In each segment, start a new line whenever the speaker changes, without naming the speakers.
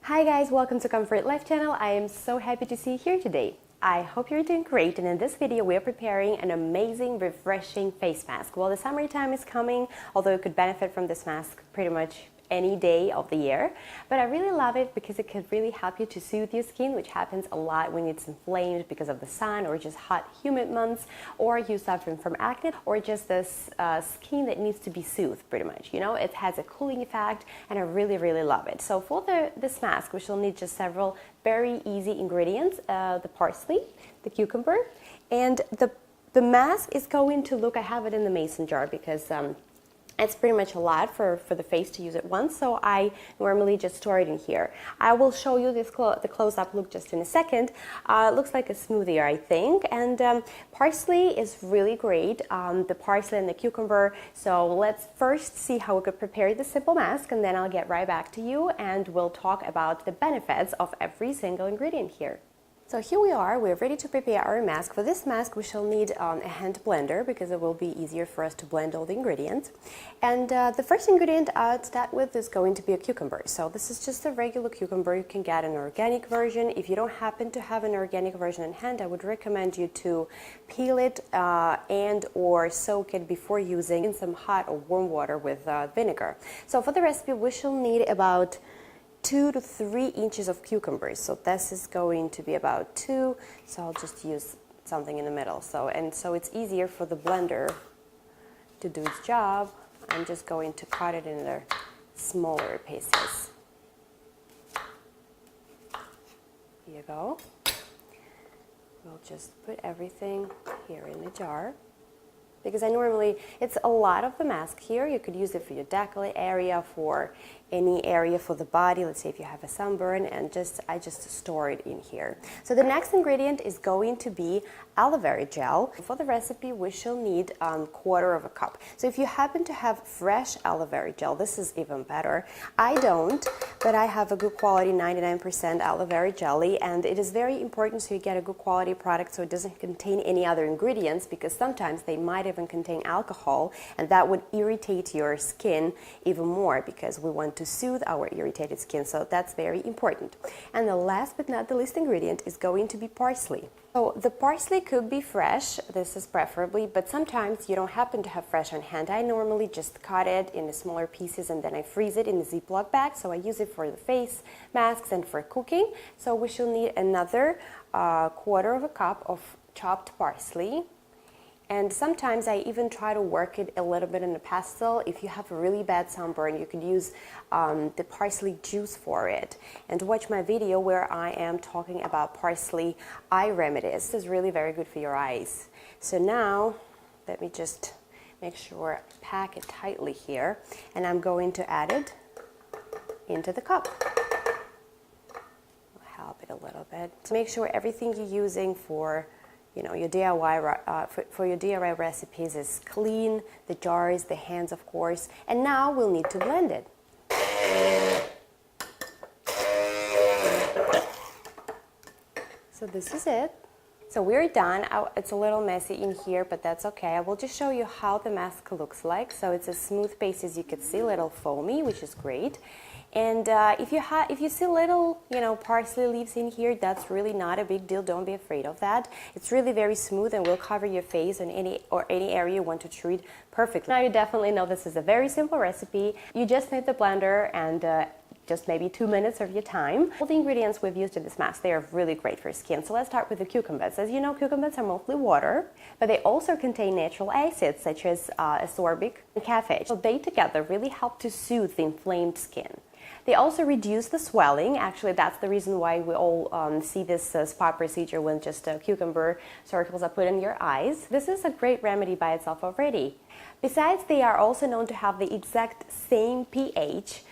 Hi guys, welcome to Comfort Life channel. I am so happy to see you here today. I hope you're doing great, and in this video we are preparing an amazing, refreshing face mask. Well, the summertime is coming, although you could benefit from this mask pretty much any day of the year, but I really love it because it could really help you to soothe your skin, which happens a lot when it's inflamed because of the sun or just hot, humid months, or you're suffering from acne, or just this skin that needs to be soothed pretty much. You know, it has a cooling effect, and I really love it. So for this mask, we shall need just several very easy ingredients: the parsley, the cucumber, and the mask is going to look, I have it in the mason jar because it's pretty much a lot for the face to use at once, so I normally just store it in here. I will show you the close-up look just in a second. It looks like a smoothie, I think, and parsley is really great, the parsley and the cucumber. So let's first see how we could prepare the simple mask, and then I'll get right back to you and we'll talk about the benefits of every single ingredient here. So here we are, we're ready to prepare our mask. For this mask we shall need a hand blender because it will be easier for us to blend all the ingredients. And the first ingredient to start with is going to be a cucumber. So this is just a regular cucumber. You can get an organic version. If you don't happen to have an organic version in hand, I would recommend you to peel it and or soak it before using in some hot or warm water with vinegar. So for the recipe we shall need about 2 to 3 inches of cucumbers. So this is going to be about 2, so I'll just use something in the middle. So it's easier for the blender to do its job. I'm just going to cut it into smaller pieces. Here you go. We'll just put everything here in the jar, because it's a lot of the mask here. You could use it for your décolleté area, for any area for the body. Let's say if you have a sunburn, and I just store it in here. So the next ingredient is going to be aloe vera gel. For the recipe we shall need 1/4 cup. So if you happen to have fresh aloe vera gel, this is even better. I don't, but I have a good quality 99% aloe vera jelly, and it is very important so you get a good quality product so it doesn't contain any other ingredients, because sometimes they might even contain alcohol, and that would irritate your skin even more, because we want to soothe our irritated skin, so that's very important. And the last but not the least ingredient is going to be parsley. So the parsley could be fresh, this is preferably, but sometimes you don't happen to have fresh on hand. I normally just cut it in smaller pieces and then I freeze it in a Ziploc bag, so I use it for the face masks and for cooking. So we shall need another 1/4 cup of chopped parsley. And sometimes I even try to work it a little bit in a pastel. If you have a really bad sunburn, you could use the parsley juice for it. And watch my video where I am talking about parsley eye remedies. This is really very good for your eyes. So now, let me just make sure I pack it tightly here. And I'm going to add it into the cup. I'll help it a little bit. To make sure everything you're using for your DIY recipes is clean, the jars, the hands, of course. And now we'll need to blend it. So this is it. So we're done. It's a little messy in here, but that's okay. I will just show you how the mask looks like. So it's a smooth base, as you can see, a little foamy, which is great. And if you see little, parsley leaves in here, that's really not a big deal. Don't be afraid of that. It's really very smooth and will cover your face and any area you want to treat perfectly. Now you definitely know this is a very simple recipe. You just need the blender and just maybe 2 minutes of your time. All the ingredients we've used in this mask, they are really great for skin. So let's start with the cucumbers. As you know, cucumbers are mostly water, but they also contain natural acids such as ascorbic and caffeine. So they together really help to soothe the inflamed skin. They also reduce the swelling. Actually, that's the reason why we all see this spa procedure when just cucumber circles are put in your eyes. This is a great remedy by itself already. Besides, they are also known to have the exact same pH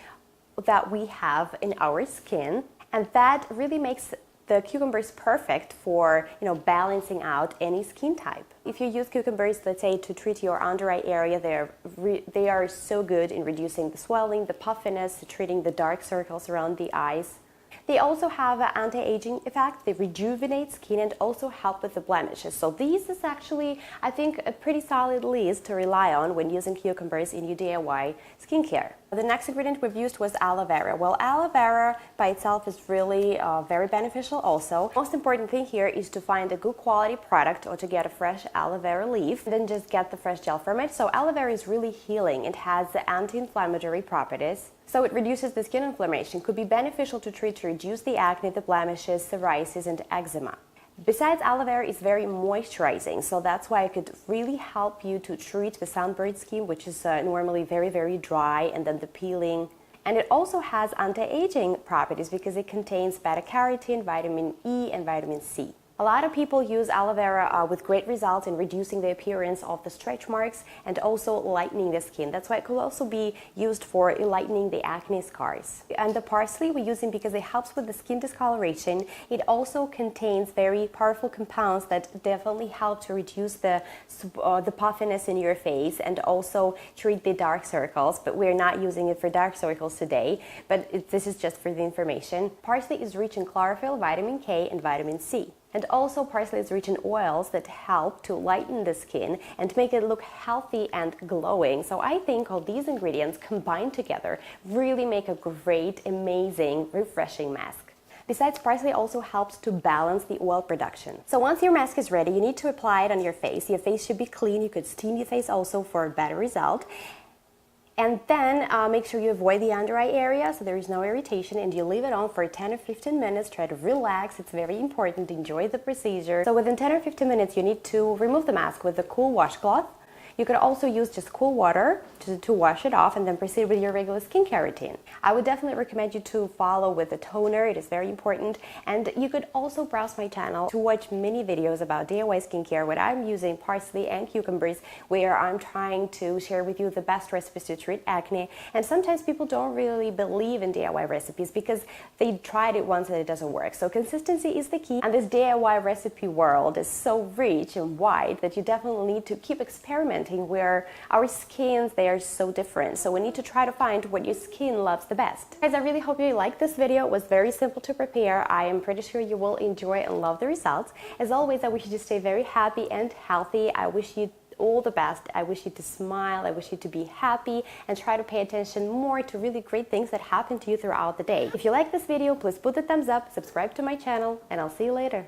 that we have in our skin, and that really makes the cucumbers perfect for balancing out any skin type. If you use cucumbers, let's say, to treat your under eye area, they are so good in reducing the swelling, the puffiness, treating the dark circles around the eyes. They also have an anti-aging effect. They rejuvenate skin and also help with the blemishes. So this is actually, I think, a pretty solid list to rely on when using cucumbers in your DIY skincare. The next ingredient we've used was aloe vera. Well, aloe vera by itself is really very beneficial also. Most important thing here is to find a good quality product or to get a fresh aloe vera leaf and then just get the fresh gel from it. So aloe vera is really healing. It has the anti-inflammatory properties. So it reduces the skin inflammation, could be beneficial to treat to reduce the acne, the blemishes, psoriasis and eczema. Besides, aloe vera is very moisturizing, so that's why it could really help you to treat the sunburned skin, which is normally very, very dry, and then the peeling. And it also has anti-aging properties because it contains beta-carotene, vitamin E, and vitamin C. A lot of people use aloe vera with great results in reducing the appearance of the stretch marks and also lightening the skin. That's why it could also be used for lightening the acne scars. And the parsley we're using because it helps with the skin discoloration. It also contains very powerful compounds that definitely help to reduce the puffiness in your face and also treat the dark circles. But we're not using it for dark circles today, but this is just for the information. Parsley is rich in chlorophyll, vitamin K, and vitamin C. And also parsley is rich in oils that help to lighten the skin and make it look healthy and glowing. So I think all these ingredients combined together really make a great, amazing, refreshing mask. Besides, parsley also helps to balance the oil production. So once your mask is ready, you need to apply it on your face. Your face should be clean. You could steam your face also for a better result. And then make sure you avoid the under eye area so there is no irritation, and you leave it on for 10 or 15 minutes. Try to relax. It's very important. Enjoy the procedure. So within 10 or 15 minutes, you need to remove the mask with a cool washcloth. You could also use just cool water to wash it off and then proceed with your regular skincare routine. I would definitely recommend you to follow with the toner. It is very important. And you could also browse my channel to watch many videos about DIY skincare where I'm using parsley and cucumbers, where I'm trying to share with you the best recipes to treat acne. And sometimes people don't really believe in DIY recipes because they tried it once and it doesn't work. So consistency is the key. And this DIY recipe world is so rich and wide that you definitely need to keep experimenting, where our skins, they are so different. So we need to try to find what your skin loves the best. Guys, I really hope you liked this video. It was very simple to prepare. I am pretty sure you will enjoy and love the results. As always, I wish you to stay very happy and healthy. I wish you all the best. I wish you to smile. I wish you to be happy and try to pay attention more to really great things that happen to you throughout the day. If you like this video, please put a thumbs up, subscribe to my channel, and I'll see you later.